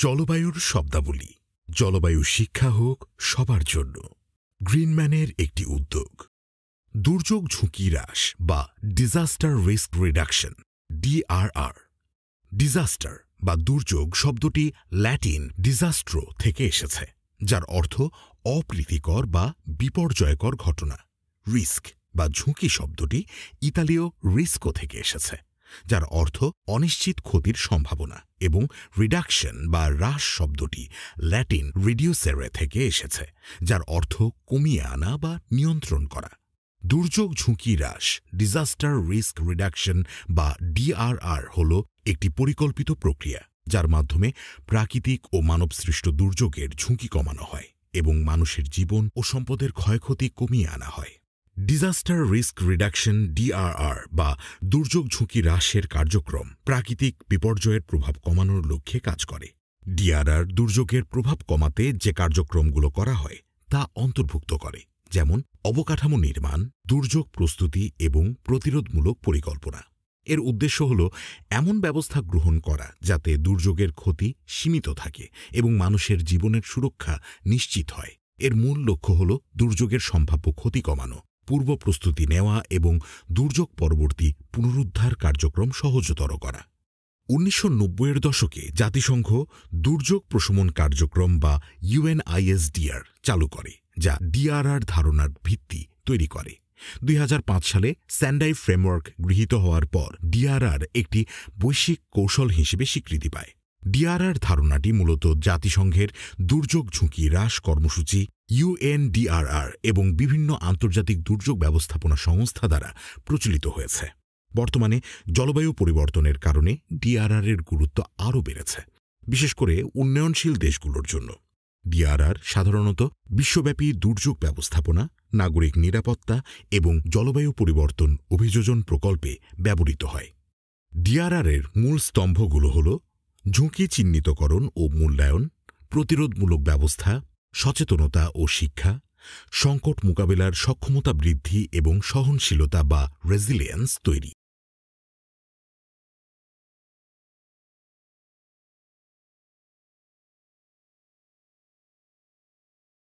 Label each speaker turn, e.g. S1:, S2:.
S1: জলবায়ুর শব্দাবলী। জলবায়ু শিক্ষা হোক সবার জন্য। গ্রিনম্যানের একটি উদ্যোগ। দুর্যোগ ঝুঁকি হ্রাস বা disaster risk reduction DRR। Disaster বা দুর্যোগ শব্দটি ল্যাটিন ডিজাস্ট্রো থেকে এসেছে, যার অর্থ অপ্রীতিকর বা বিপর্যয়কর ঘটনা। রিস্ক বা ঝুঁকি শব্দটি ইতালীয় রিস্কো থেকে এসেছে, যার অর্থ অনিশ্চিত ক্ষতির সম্ভাবনা, এবং রিডাকশন বা হ্রাস শব্দটি ল্যাটিন রিডিউসেরে থেকে এসেছে, যার অর্থ কমিয়ে আনা বা নিয়ন্ত্রণ করা। দুর্যোগ ঝুঁকি হ্রাস ডিজাস্টার রিস্ক রিডাকশন বা DRR হল একটি পরিকল্পিত প্রক্রিয়া, যার মাধ্যমে প্রাকৃতিক ও মানবসৃষ্ট দুর্যোগের ঝুঁকি কমানো হয় এবং মানুষের জীবন ও সম্পদের ক্ষয়ক্ষতি কমিয়ে আনা হয়। ডিজাস্টার রিস্ক রিডাকশন DRR বা দুর্যোগ ঝুঁকি হ্রাসের কার্যক্রম প্রাকৃতিক বিপর্যয়ের প্রভাব কমানোর লক্ষ্যে কাজ করে। DRR দুর্যোগের প্রভাব কমাতে যে কার্যক্রমগুলো করা হয় তা অন্তর্ভুক্ত করে, যেমন অবকাঠামো নির্মাণ, দুর্যোগ প্রস্তুতি এবং প্রতিরোধমূলক পরিকল্পনা। এর উদ্দেশ্য হল এমন ব্যবস্থা গ্রহণ করা যাতে দুর্যোগের ক্ষতি সীমিত থাকে এবং মানুষের জীবনের সুরক্ষা নিশ্চিত হয়। এর মূল লক্ষ্য হল দুর্যোগের সম্ভাব্য ক্ষতি কমানো, পূর্ব প্রস্তুতি নেওয়া এবং দুর্যোগ পরবর্তী পুনরুদ্ধার কার্যক্রম সহজতর করা। 1990-এর দশকে জাতিসংঘ দুর্যোগ প্রশমন কার্যক্রম বা UNISDR চালু করে, যা DRR ধারণার ভিত্তি তৈরি করে। 2005 সালে সেন্ডাই ফ্রেমওয়ার্ক গৃহীত হওয়ার পর DRR একটি বৈশ্বিক কৌশল হিসেবে স্বীকৃতি পায়। DRR ধারণাটি মূলত জাতিসংঘের দুর্যোগ ঝুঁকি হ্রাস কর্মসূচি UNDRR এবং বিভিন্ন আন্তর্জাতিক দুর্যোগ ব্যবস্থাপনা সংস্থা দ্বারা প্রচলিত হয়েছে। বর্তমানে জলবায়ু পরিবর্তনের কারণে DRR এর গুরুত্ব আরও বেড়েছে, বিশেষ করে উন্নয়নশীল দেশগুলোর জন্য। DRR সাধারণত বিশ্বব্যাপী দুর্যোগ ব্যবস্থাপনা, নাগরিক নিরাপত্তা এবং জলবায়ু পরিবর্তন অভিযোজন প্রকল্পে ব্যবহৃত হয়। DRR এর মূল স্তম্ভগুলো হল ঝুঁকি চিহ্নিতকরণ ও মূল্যায়ন, প্রতিরোধমূলক ব্যবস্থা, সচেতনতা ও শিক্ষা, সংকট মোকাবেলার সক্ষমতা বৃদ্ধি এবং সহনশীলতা বা রেজিলিয়েন্স তৈরি।